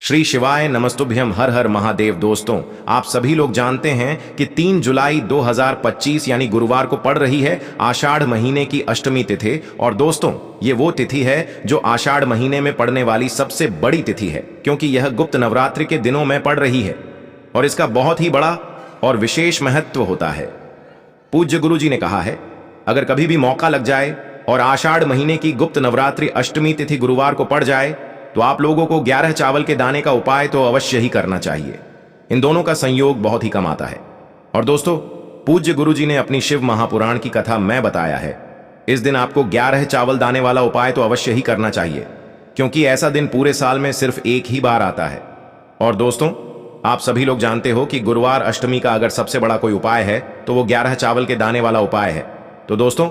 श्री शिवाय नमस्तुभ्यम हर हर महादेव। दोस्तों, आप सभी लोग जानते हैं कि 3 जुलाई 2025 यानी गुरुवार को पड़ रही है आषाढ़ महीने की अष्टमी तिथि। और दोस्तों, ये वो तिथि है जो आषाढ़ महीने में पड़ने वाली सबसे बड़ी तिथि है, क्योंकि यह गुप्त नवरात्रि के दिनों में पड़ रही है और इसका बहुत ही बड़ा और विशेष महत्व होता है। पूज्य गुरु जी ने कहा है, अगर कभी भी मौका लग जाए और आषाढ़ महीने की गुप्त नवरात्रि अष्टमी तिथि गुरुवार को पड़ जाए तो आप लोगों को 11 चावल के दाने का उपाय तो अवश्य ही करना चाहिए। इन दोनों का संयोग बहुत ही कम आता है। और दोस्तों, पूज्य गुरु जी ने अपनी शिव महापुराण की कथा में बताया है, इस दिन आपको 11 चावल दाने वाला उपाय तो अवश्य ही करना चाहिए, क्योंकि ऐसा दिन पूरे साल में सिर्फ एक ही बार आता है। और दोस्तों, आप सभी लोग जानते हो कि गुरुवार अष्टमी का अगर सबसे बड़ा कोई उपाय है तो वो 11 चावल के दाने वाला उपाय है। तो दोस्तों,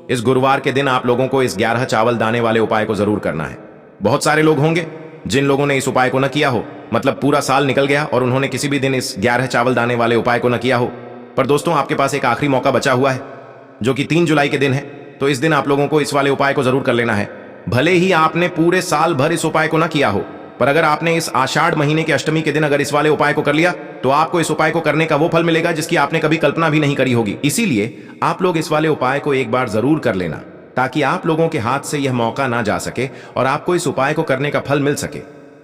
इस गुरुवार के दिन आप लोगों को इस 11 चावल दाने वाले उपाय को जरूर करना है। बहुत सारे लोग होंगे जिन लोगों ने इस उपाय को न किया हो, मतलब पूरा साल निकल गया और उन्होंने किसी भी दिन इस 11 चावल दाने वाले उपाय को न किया हो। पर दोस्तों, आपके पास एक आखिरी मौका बचा हुआ है जो कि 3 जुलाई के दिन है। तो इस दिन आप लोगों को इस वाले उपाय को जरूर कर लेना है। भले ही आपने पूरे साल भर इस उपाय को न किया हो, पर अगर आपने इस आषाढ़ महीने के अष्टमी के दिन अगर इस वाले उपाय को कर लिया तो आपको इस उपाय को करने का वो फल मिलेगा जिसकी आपने कभी कल्पना भी नहीं करी होगी। इसीलिए आप लोग इस वाले उपाय को एक बार जरूर कर लेना, ताकि आप लोगों के हाथ से यह मौका ना जा सके और आपको इस उपाय को करने का फल मिल सके।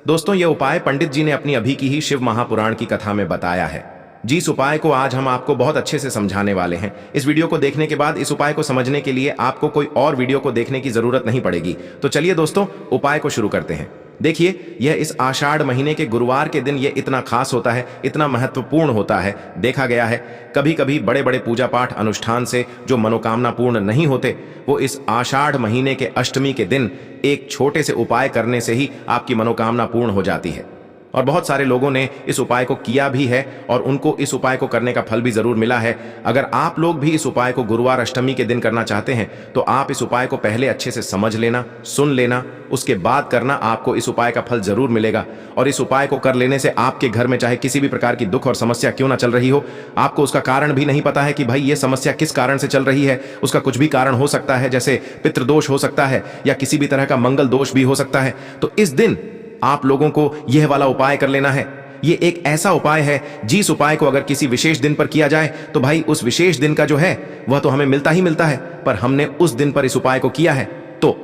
दोस्तों, यह उपाय पंडित जी ने अपनी अभी की ही शिव महापुराण की कथा में बताया है। जिस उपाय को आज हम आपको बहुत अच्छे से समझाने वाले हैं, इस वीडियो को देखने के बाद इस उपाय को समझने के लिए आपको कोई और वीडियो को देखने की जरूरत नहीं पड़ेगी। तो चलिए दोस्तों, उपाय को शुरू करते हैं। देखिए, यह इस आषाढ़ महीने के गुरुवार के दिन यह इतना खास होता है, इतना महत्वपूर्ण होता है। देखा गया है कभी कभी बड़े बड़े पूजा पाठ अनुष्ठान से जो मनोकामना पूर्ण नहीं होते, वो इस आषाढ़ महीने के अष्टमी के दिन एक छोटे से उपाय करने से ही आपकी मनोकामना पूर्ण हो जाती है। और बहुत सारे लोगों ने इस उपाय को किया भी है और उनको इस उपाय को करने का फल भी जरूर मिला है। अगर आप लोग भी इस उपाय को गुरुवार अष्टमी के दिन करना चाहते हैं तो आप इस उपाय को पहले अच्छे से समझ लेना, सुन लेना, उसके बाद करना। आपको इस उपाय का फल जरूर मिलेगा। और इस उपाय को कर लेने से आपके घर में चाहे किसी भी प्रकार की दुख और समस्या क्यों ना चल रही हो, आपको उसका कारण भी नहीं पता है कि भाई ये समस्या किस कारण से चल रही है, उसका कुछ भी कारण हो सकता है, जैसे पितृदोष हो सकता है या किसी भी तरह का मंगल दोष भी हो सकता है। तो इस दिन आप लोगों को यह वाला उपाय कर लेना है। यह एक ऐसा उपाय है जिस उपाय को अगर किसी विशेष दिन पर किया जाए तो भाई उस विशेष दिन का जो है वह तो हमें मिलता ही मिलता है, पर हमने उस दिन पर इस उपाय को किया है तो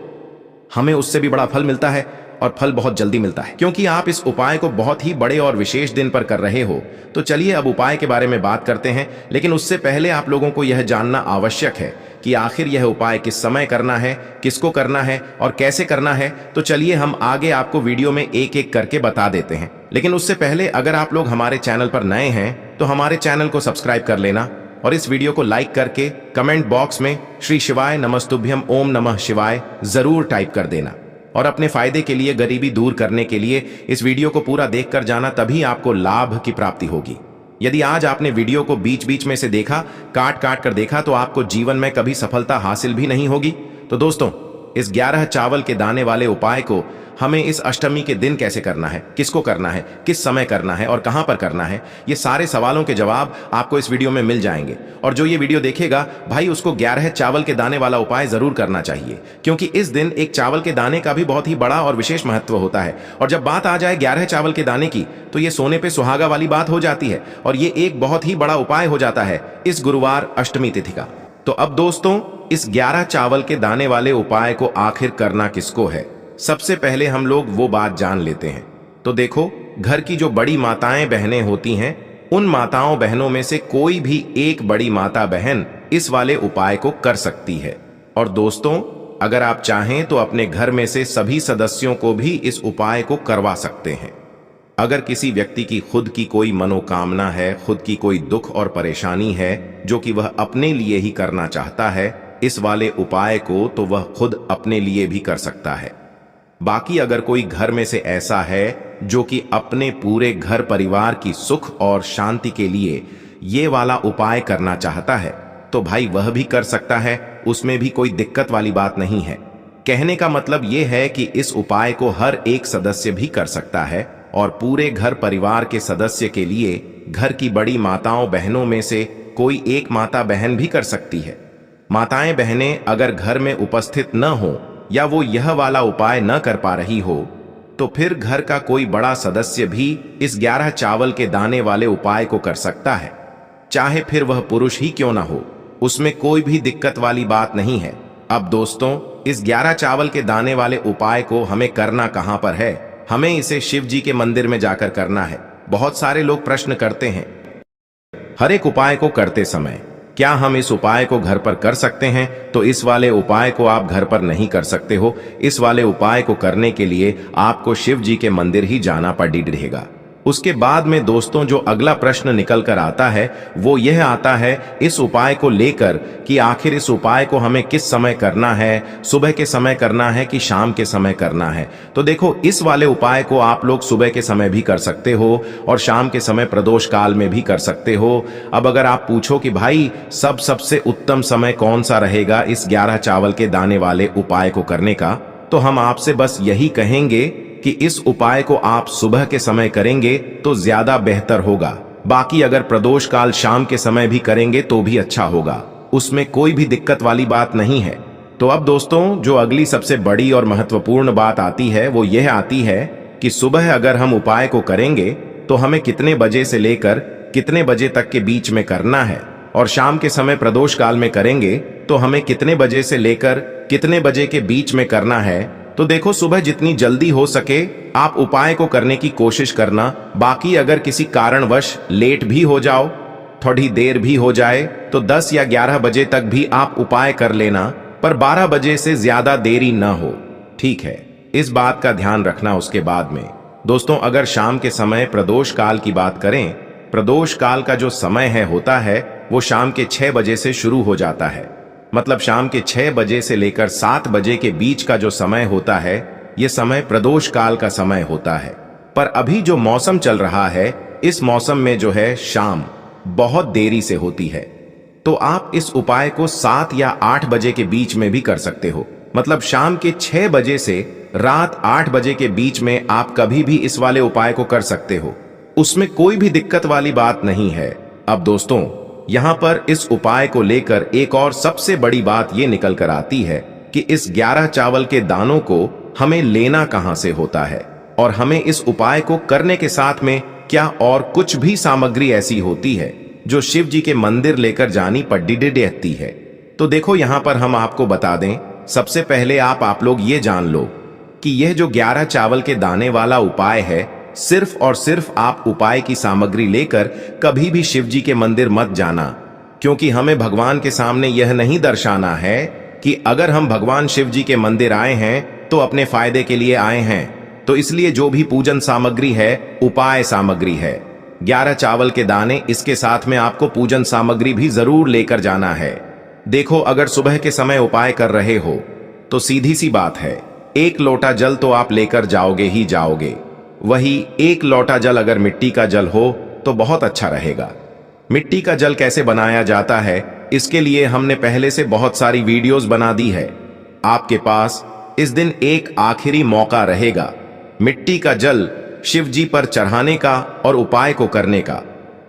हमें उससे भी बड़ा फल मिलता है और फल बहुत जल्दी मिलता है, क्योंकि आप इस उपाय को बहुत ही बड़े और विशेष दिन पर कर रहे हो। तो चलिए अब उपाय के बारे में बात करते हैं, लेकिन उससे पहले आप लोगों को यह जानना आवश्यक है कि आखिर यह उपाय किस समय करना है, किसको करना है और कैसे करना है। तो चलिए हम आगे आपको वीडियो में एक एक करके बता देते हैं। लेकिन उससे पहले अगर आप लोग हमारे चैनल पर नए हैं तो हमारे चैनल को सब्सक्राइब कर लेना और इस वीडियो को लाइक करके कमेंट बॉक्स में श्री शिवाय नमस्तुभ्यम ओम नमः शिवाय जरूर टाइप कर देना। और अपने फायदे के लिए, गरीबी दूर करने के लिए इस वीडियो को पूरा देखकर जाना, तभी आपको लाभ की प्राप्ति होगी। यदि आज आपने वीडियो को बीच बीच में से देखा, काट काट कर देखा, तो आपको जीवन में कभी सफलता हासिल भी नहीं होगी। तो दोस्तों, इस 11 चावल के दाने वाले उपाय को हमें इस अष्टमी के दिन कैसे करना है, किसको करना है, किस समय करना है और कहां पर करना है, ये सारे सवालों के जवाब आपको इस वीडियो में मिल जाएंगे। और जो ये वीडियो देखेगा भाई, उसको 11 चावल के दाने वाला उपाय जरूर करना चाहिए, क्योंकि इस दिन एक चावल के दाने का भी बहुत ही बड़ा और विशेष महत्व होता है। और जब बात आ जाए 11 चावल के दाने की तो ये सोने पे सुहागा वाली बात हो जाती है और ये एक बहुत ही बड़ा उपाय हो जाता है इस गुरुवार अष्टमी तिथि का। तो अब दोस्तों, इस 11 चावल के दाने वाले उपाय को आखिर करना किसको है, सबसे पहले हम लोग वो बात जान लेते हैं। तो देखो, घर की जो बड़ी माताएं बहनें होती हैं, उन माताओं बहनों में से कोई भी एक बड़ी माता बहन इस वाले उपाय को कर सकती है। और दोस्तों, अगर आप चाहें तो अपने घर में से सभी सदस्यों को भी इस उपाय को करवा सकते हैं। अगर किसी व्यक्ति की खुद की कोई मनोकामना है, खुद की कोई दुख और परेशानी है जो कि वह अपने लिए ही करना चाहता है इस वाले उपाय को, तो वह खुद अपने लिए भी कर सकता है। बाकी अगर कोई घर में से ऐसा है जो कि अपने पूरे घर परिवार की सुख और शांति के लिए ये वाला उपाय करना चाहता है तो भाई वह भी कर सकता है, उसमें भी कोई दिक्कत वाली बात नहीं है। कहने का मतलब ये है कि इस उपाय को हर एक सदस्य भी कर सकता है और पूरे घर परिवार के सदस्य के लिए घर की बड़ी माताओं बहनों में से कोई एक माता बहन भी कर सकती है। माताएं बहनें अगर घर में उपस्थित न हो या वो यह वाला उपाय न कर पा रही हो तो फिर घर का कोई बड़ा सदस्य भी इस 11 चावल के दाने वाले उपाय को कर सकता है, चाहे फिर वह पुरुष ही क्यों ना हो। उसमें कोई भी दिक्कत वाली बात नहीं है। अब दोस्तों, इस 11 चावल के दाने वाले उपाय को हमें करना कहां पर है? हमें इसे शिव जी के मंदिर में जाकर करना है। बहुत सारे लोग प्रश्न करते हैं हर एक उपाय को करते समय, क्या हम इस उपाय को घर पर कर सकते हैं? तो इस वाले उपाय को आप घर पर नहीं कर सकते हो। इस वाले उपाय को करने के लिए आपको शिव जी के मंदिर ही जाना पड़ेगा। उसके बाद में दोस्तों जो अगला प्रश्न निकल कर आता है वो यह आता है इस उपाय को लेकर कि आखिर इस उपाय को हमें किस समय करना है, सुबह के समय करना है कि शाम के समय करना है। तो देखो, इस वाले उपाय को आप लोग सुबह के समय भी कर सकते हो और शाम के समय प्रदोष काल में भी कर सकते हो। अब अगर आप पूछो कि भाई सबसे उत्तम समय कौन सा रहेगा इस 11 चावल के दाने वाले उपाय को करने का, तो हम आपसे बस यही कहेंगे कि इस उपाय को आप सुबह के समय करेंगे तो ज्यादा बेहतर होगा। बाकी अगर प्रदोष काल शाम के समय भी करेंगे तो भी अच्छा होगा, उसमें कोई भी दिक्कत वाली बात नहीं है। तो अब दोस्तों जो अगली सबसे बड़ी और महत्वपूर्ण बात आती है वो यह आती है कि सुबह अगर हम उपाय को करेंगे तो हमें कितने बजे से लेकर कितने बजे तक के बीच में करना है, और शाम के समय प्रदोष काल में करेंगे तो हमें कितने बजे से लेकर कितने बजे के बीच में करना है। तो देखो, सुबह जितनी जल्दी हो सके आप उपाय को करने की कोशिश करना। बाकी अगर किसी कारणवश लेट भी हो जाओ, थोड़ी देर भी हो जाए, तो 10 या 11 बजे तक भी आप उपाय कर लेना, पर 12 बजे से ज्यादा देरी ना हो, ठीक है? इस बात का ध्यान रखना। उसके बाद में दोस्तों अगर शाम के समय प्रदोष काल की बात करें, प्रदोष काल का जो समय होता है वो शाम के 6 बजे से शुरू हो जाता है। मतलब शाम के 6 बजे से लेकर 7 बजे के बीच का जो समय होता है ये समय प्रदोष काल का समय होता है। पर अभी जो मौसम चल रहा है इस मौसम में जो है शाम बहुत देरी से होती है, तो आप इस उपाय को 7 या 8 बजे के बीच में भी कर सकते हो। मतलब शाम के 6 बजे से रात 8 बजे के बीच में आप कभी भी इस वाले उपाय को कर सकते हो, उसमें कोई भी दिक्कत वाली बात नहीं है। अब दोस्तों यहां पर इस उपाय को लेकर एक और सबसे बड़ी बात यह निकल कर आती है कि इस 11 चावल के दानों को हमें लेना कहां से होता है, और हमें इस उपाय को करने के साथ में क्या और कुछ भी सामग्री ऐसी होती है जो शिव जी के मंदिर लेकर जानी पड़ती है। तो देखो यहां पर हम आपको बता दें, सबसे पहले आप लोग ये जान लो कि यह जो 11 चावल के दाने वाला उपाय है, सिर्फ और सिर्फ आप उपाय की सामग्री लेकर कभी भी शिव जी के मंदिर मत जाना, क्योंकि हमें भगवान के सामने यह नहीं दर्शाना है कि अगर हम भगवान शिव जी के मंदिर आए हैं तो अपने फायदे के लिए आए हैं। तो इसलिए जो भी पूजन सामग्री है उपाय सामग्री है। 11 चावल के दाने, इसके साथ में आपको पूजन सामग्री भी जरूर लेकर जाना है। देखो, अगर सुबह के समय उपाय कर रहे हो तो सीधी सी बात है, 1 लोटा जल तो आप लेकर जाओगे ही जाओगे। वही 1 लोटा जल अगर मिट्टी का जल हो तो बहुत अच्छा रहेगा। मिट्टी का जल कैसे बनाया जाता है इसके लिए हमने पहले से बहुत सारी वीडियोस बना दी है। आपके पास इस दिन एक आखिरी मौका रहेगा मिट्टी का जल शिव जी पर चढ़ाने का और उपाय को करने का।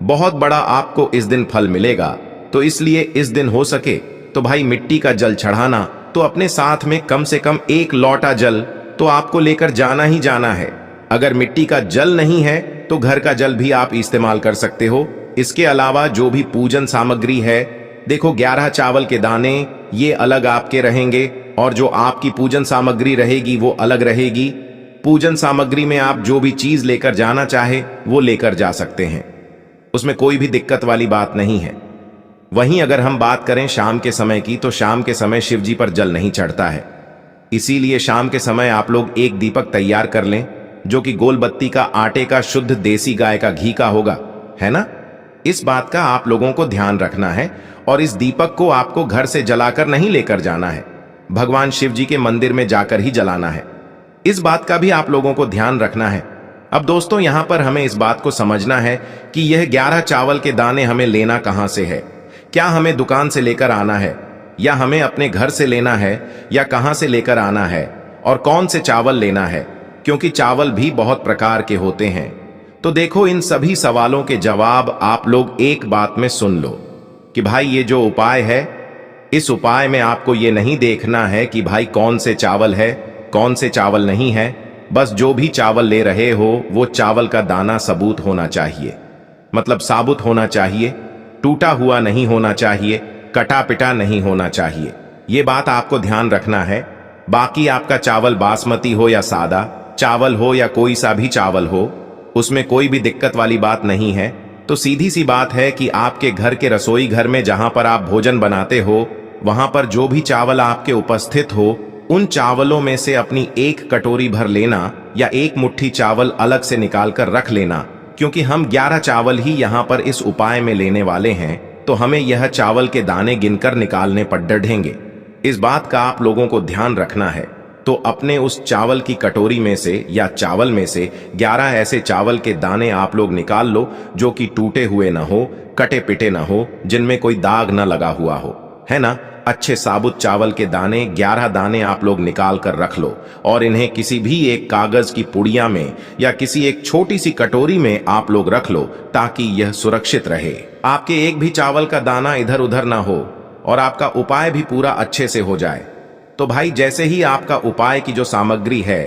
बहुत बड़ा आपको इस दिन फल मिलेगा। तो इसलिए इस दिन हो सके तो भाई मिट्टी का जल चढ़ाना, तो अपने साथ में कम से कम 1 लोटा जल तो आपको लेकर जाना ही जाना है। अगर मिट्टी का जल नहीं है तो घर का जल भी आप इस्तेमाल कर सकते हो। इसके अलावा जो भी पूजन सामग्री है, देखो 11 चावल के दाने ये अलग आपके रहेंगे और जो आपकी पूजन सामग्री रहेगी वो अलग रहेगी। पूजन सामग्री में आप जो भी चीज लेकर जाना चाहे वो लेकर जा सकते हैं, उसमें कोई भी दिक्कत वाली बात नहीं है। वहीं अगर हम बात करें शाम के समय की, तो शाम के समय शिव जी पर जल नहीं चढ़ता है, इसीलिए शाम के समय आप लोग एक दीपक तैयार कर लें जो कि गोल बत्ती का आटे का शुद्ध देसी गाय का घी का होगा, है ना? इस बात का आप लोगों को ध्यान रखना है और इस दीपक को आपको घर से जलाकर नहीं लेकर जाना है, भगवान शिव जी के मंदिर में जाकर ही जलाना है। इस बात का भी आप लोगों को ध्यान रखना है। अब दोस्तों यहां पर हमें इस बात को समझना है कि यह 11 चावल के दाने हमें लेना कहां से है। क्या हमें दुकान से लेकर आना है या हमें अपने घर से लेना है या कहां से लेकर आना है और कौन से चावल लेना है, क्योंकि चावल भी बहुत प्रकार के होते हैं। तो देखो इन सभी सवालों के जवाब आप लोग एक बात में सुन लो कि भाई ये जो उपाय है, इस उपाय में आपको ये नहीं देखना है कि भाई कौन से चावल है कौन से चावल नहीं है। बस जो भी चावल ले रहे हो वो चावल का दाना सबूत होना चाहिए, मतलब साबुत होना चाहिए, टूटा हुआ नहीं होना चाहिए, कटा पिटा नहीं होना चाहिए। ये बात आपको ध्यान रखना है। बाकी आपका चावल बासमती हो या सादा चावल हो या कोई सा भी चावल हो, उसमें कोई भी दिक्कत वाली बात नहीं है। तो सीधी सी बात है कि आपके घर के रसोई घर में जहां पर आप भोजन बनाते हो, वहां पर जो भी चावल आपके उपस्थित हो, उन चावलों में से अपनी एक कटोरी भर लेना या एक मुट्ठी चावल अलग से निकाल कर रख लेना, क्योंकि हम 11 चावल ही यहाँ पर इस उपाय में लेने वाले हैं, तो हमें यह चावल के दाने गिनकर निकालने पर डढ़ेंगे। इस बात का आप लोगों को ध्यान रखना है। तो अपने उस चावल की कटोरी में से या चावल में से 11 ऐसे चावल के दाने आप लोग निकाल लो जो कि टूटे हुए ना हो, कटे पिटे ना हो, जिनमें कोई दाग ना लगा हुआ हो, है ना। अच्छे साबुत चावल के दाने 11 दाने आप लोग निकाल कर रख लो और इन्हें किसी भी एक कागज की पुड़िया में या किसी एक छोटी सी कटोरी में आप लोग रख लो, ताकि यह सुरक्षित रहे। आपके एक भी चावल का दाना इधर उधर ना हो और आपका उपाय भी पूरा अच्छे से हो जाए। तो भाई जैसे ही आपका उपाय की जो सामग्री है,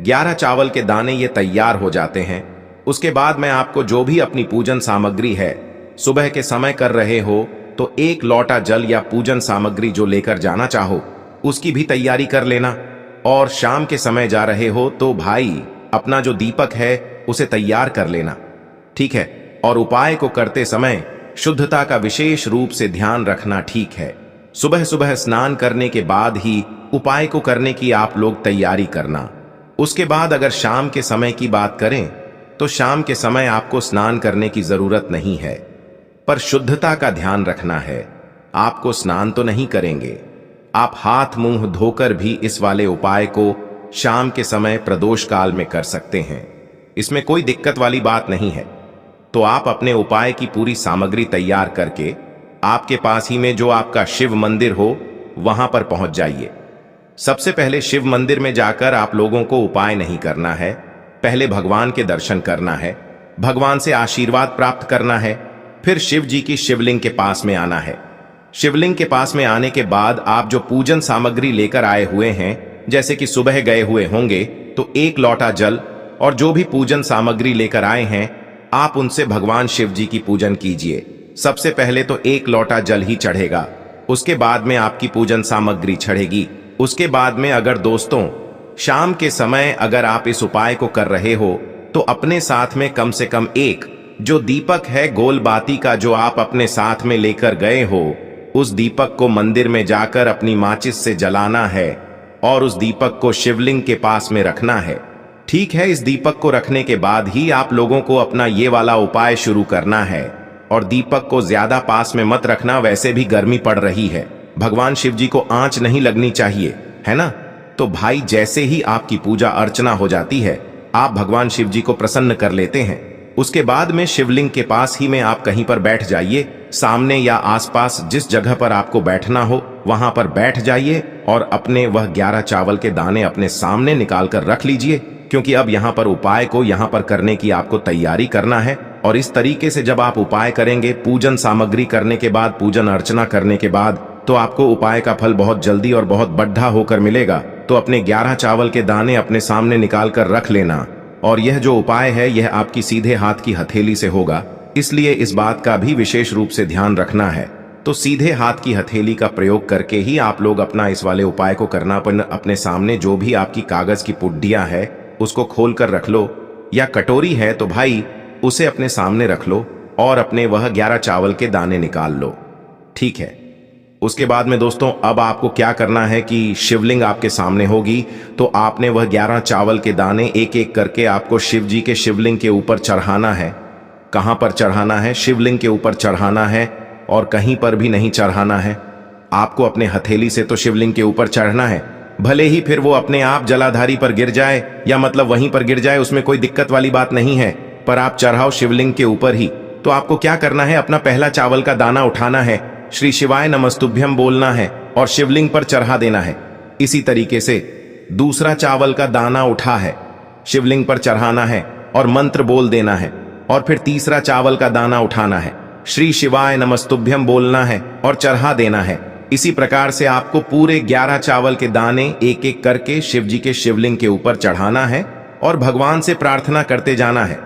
11 चावल के दाने ये तैयार हो जाते हैं, उसके बाद मैं आपको जो भी अपनी पूजन सामग्री है, सुबह के समय कर रहे हो तो 1 लोटा जल या पूजन सामग्री जो लेकर जाना चाहो उसकी भी तैयारी कर लेना। और शाम के समय जा रहे हो तो भाई अपना जो दीपक है उसे तैयार कर लेना, ठीक है। और उपाय को करते समय शुद्धता का विशेष रूप से ध्यान रखना, ठीक है। सुबह सुबह स्नान करने के बाद ही उपाय को करने की आप लोग तैयारी करना। उसके बाद अगर शाम के समय की बात करें तो शाम के समय आपको स्नान करने की जरूरत नहीं है, पर शुद्धता का ध्यान रखना है। आपको स्नान तो नहीं करेंगे, आप हाथ मुंह धोकर भी इस वाले उपाय को शाम के समय प्रदोष काल में कर सकते हैं, इसमें कोई दिक्कत वाली बात नहीं है। तो आप अपने उपाय की पूरी सामग्री तैयार करके आपके पास ही में जो आपका शिव मंदिर हो वहां पर पहुंच जाइए। सबसे पहले शिव मंदिर में जाकर आप लोगों को उपाय नहीं करना है, पहले भगवान के दर्शन करना है, भगवान से आशीर्वाद प्राप्त करना है, फिर शिव जी की शिवलिंग के पास में आना है। शिवलिंग के पास में आने के बाद आप जो पूजन सामग्री लेकर आए हुए हैं, जैसे कि सुबह गए हुए होंगे तो 1 लोटा जल और जो भी पूजन सामग्री लेकर आए हैं, आप उनसे भगवान शिव जी की पूजन कीजिए। सबसे पहले तो 1 लोटा जल ही चढ़ेगा, उसके बाद में आपकी पूजन सामग्री चढ़ेगी। उसके बाद में अगर दोस्तों शाम के समय अगर आप इस उपाय को कर रहे हो तो अपने साथ में कम से कम एक जो दीपक है गोल बाती का जो आप अपने साथ में लेकर गए हो, उस दीपक को मंदिर में जाकर अपनी माचिस से जलाना है और उस दीपक को शिवलिंग के पास में रखना है, ठीक है। इस दीपक को रखने के बाद ही आप लोगों को अपना ये वाला उपाय शुरू करना है। और दीपक को ज्यादा पास में मत रखना, वैसे भी गर्मी पड़ रही है, भगवान शिव जी को आंच नहीं लगनी चाहिए, है ना। तो भाई जैसे ही आपकी पूजा अर्चना हो जाती है, आप भगवान शिव जी को प्रसन्न कर लेते हैं। उसके बाद में शिवलिंग के पास ही में आप कहीं पर बैठ जाइए, सामने या आसपास जिस जगह पर आपको बैठना हो वहां पर बैठ जाइए और अपने वह 11 चावल के दाने अपने सामने निकाल कर रख लीजिए, क्योंकि अब यहाँ पर उपाय को यहाँ पर करने की आपको तैयारी करना है। और इस तरीके से जब आप उपाय करेंगे, पूजन सामग्री करने के बाद, पूजन अर्चना करने के बाद, तो आपको उपाय का फल बहुत जल्दी और बहुत बढ़ा होकर मिलेगा। तो अपने 11 चावल के दाने अपने सामने निकाल कर रख लेना। और यह जो उपाय है यह आपकी सीधे हाथ की हथेली से होगा, इसलिए इस बात का भी विशेष रूप से ध्यान रखना है। तो सीधे हाथ की हथेली का प्रयोग करके ही आप लोग अपना इस वाले उपाय को करना। अपने सामने जो भी आपकी कागज की पुड्डियां है उसको खोल कर रख लो, या कटोरी है तो भाई उसे अपने सामने रख लो और अपने वह 11 चावल के दाने निकाल लो, ठीक है। उसके बाद में दोस्तों अब आपको क्या करना है कि शिवलिंग आपके सामने होगी, तो आपने वह 11 चावल के दाने एक एक करके आपको शिव जी के शिवलिंग के ऊपर चढ़ाना है। कहां पर चढ़ाना है? शिवलिंग के ऊपर चढ़ाना है और कहीं पर भी नहीं चढ़ाना है। आपको अपने हथेली से तो शिवलिंग के ऊपर चढ़ना है, भले ही फिर वो अपने आप जलाधारी पर गिर जाए या मतलब वहीं पर गिर जाए, उसमें कोई दिक्कत वाली बात नहीं है, पर आप चढ़ाओ शिवलिंग के ऊपर ही। तो आपको क्या करना है, अपना पहला चावल का दाना उठाना है, श्री शिवाय नमस्तुभ्यम बोलना है और शिवलिंग पर चढ़ा देना है। इसी तरीके से दूसरा चावल का दाना उठा है, शिवलिंग पर चढ़ाना है और मंत्र बोल देना है। और फिर तीसरा चावल का दाना उठाना है, श्री शिवाय नमस्तुभ्यम बोलना है और चढ़ा देना है। इसी प्रकार से आपको पूरे 11 चावल के दाने एक एक करके शिव जी के शिवलिंग के ऊपर चढ़ाना है और भगवान से प्रार्थना करते जाना है।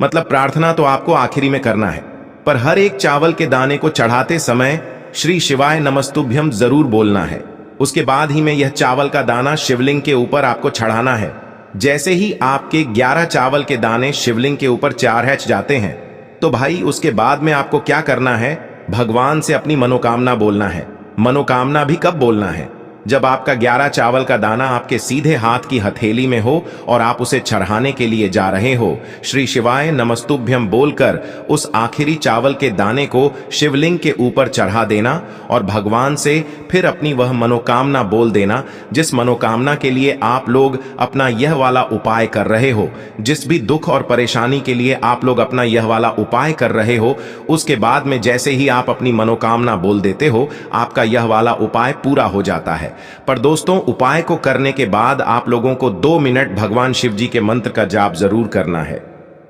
मतलब प्रार्थना तो आपको आखिरी में करना है, पर हर एक चावल के दाने को चढ़ाते समय श्री शिवाय नमस्तुभ्यम जरूर बोलना है। उसके बाद ही में यह चावल का दाना शिवलिंग के ऊपर आपको चढ़ाना है। जैसे ही आपके 11 चावल के दाने शिवलिंग के ऊपर चारहच जाते हैं, तो भाई उसके बाद में आपको क्या करना है, भगवान से अपनी मनोकामना बोलना है। मनोकामना भी कब बोलना है, जब आपका 11 चावल का दाना आपके सीधे हाथ की हथेली में हो और आप उसे चढ़ाने के लिए जा रहे हो। श्री शिवाय नमस्तुभ्यम बोलकर उस आखिरी चावल के दाने को शिवलिंग के ऊपर चढ़ा देना और भगवान से फिर अपनी वह मनोकामना बोल देना, जिस मनोकामना के लिए आप लोग अपना यह वाला उपाय कर रहे हो। जिस भी दुख और परेशानी के लिए आप लोग अपना यह वाला उपाय कर रहे हो, उसके बाद में जैसे ही आप अपनी मनोकामना बोल देते हो, आपका यह वाला उपाय पूरा हो जाता है। पर दोस्तों, उपाय को करने के बाद आप लोगों को 2 मिनट भगवान शिव जी के मंत्र का जाप जरूर करना है।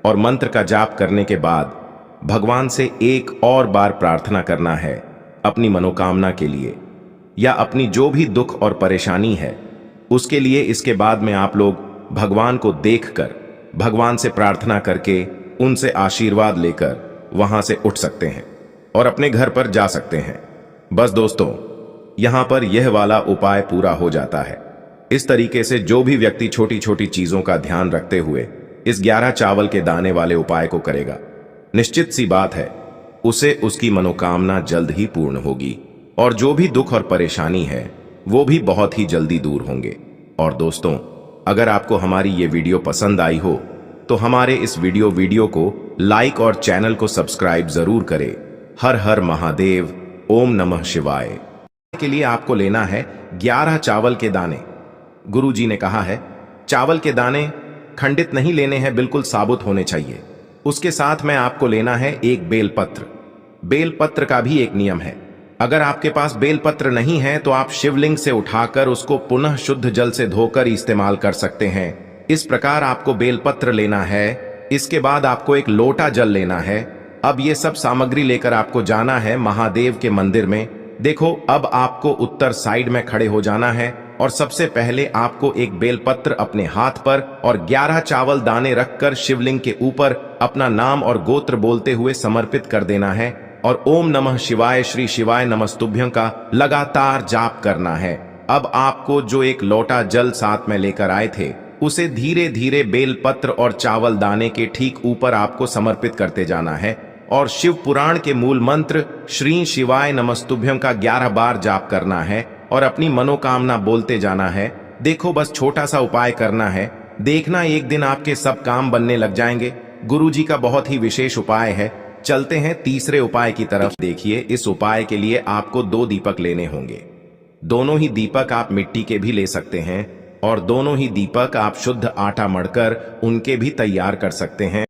और मंत्र का जाप करने के बाद भगवान से एक और बार प्रार्थना करना है अपनी मनोकामना के लिए या अपनी जो भी दुख और परेशानी है उसके लिए। इसके बाद में आप लोग भगवान को देखकर, भगवान से प्रार्थना करके, उनसे आशीर्वाद लेकर वहां से उठ सकते हैं और अपने घर पर जा सकते हैं। बस दोस्तों, यहां पर यह वाला उपाय पूरा हो जाता है। इस तरीके से जो भी व्यक्ति छोटी छोटी चीजों का ध्यान रखते हुए इस 11 चावल के दाने वाले उपाय को करेगा, निश्चित सी बात है उसे उसकी मनोकामना जल्द ही पूर्ण होगी और जो भी दुख और परेशानी है वो भी बहुत ही जल्दी दूर होंगे। और दोस्तों, अगर आपको हमारी ये वीडियो पसंद आई हो तो हमारे इस वीडियो को लाइक और चैनल को सब्सक्राइब जरूर करें। हर हर महादेव, ओम नमः शिवाय। के लिए आपको लेना है 11 चावल के दाने। गुरु जी ने कहा है चावल के दाने खंडित नहीं लेने हैं, बिल्कुल साबुत होने चाहिए। उसके साथ में आपको लेना है एक बेलपत्र। बेलपत्र का भी एक नियम है, अगर आपके पास बेलपत्र नहीं है तो आप शिवलिंग से उठाकर उसको पुनः शुद्ध जल से धोकर इस्तेमाल कर सकते हैं। इस प्रकार आपको बेलपत्र लेना है। इसके बाद आपको एक लोटा जल लेना है। अब ये सब सामग्री लेकर आपको जाना है महादेव के मंदिर में। देखो, अब आपको उत्तर साइड में खड़े हो जाना है और सबसे पहले आपको एक बेलपत्र अपने हाथ पर और 11 चावल दाने रखकर शिवलिंग के ऊपर अपना नाम और गोत्र बोलते हुए समर्पित कर देना है और ओम नमः शिवाय श्री शिवाय नमस्तुभ्यं का लगातार जाप करना है। अब आपको जो एक लोटा जल साथ में लेकर आए थे उसे धीरे धीरे बेलपत्र और चावल दाने के ठीक ऊपर आपको समर्पित करते जाना है और शिव पुराण के मूल मंत्र श्री शिवाय नमस्तुभ्यं का 11 बार जाप करना है और अपनी मनोकामना बोलते जाना है। देखो, बस छोटा सा उपाय करना है, देखना एक दिन आपके सब काम बनने लग जाएंगे। गुरु जी का बहुत ही विशेष उपाय है। चलते हैं तीसरे उपाय की तरफ। देखिए, इस उपाय के लिए आपको 2 दीपक लेने होंगे। दोनों ही दीपक आप मिट्टी के भी ले सकते हैं और दोनों ही दीपक आप शुद्ध आटा मढ़कर उनके भी तैयार कर सकते हैं।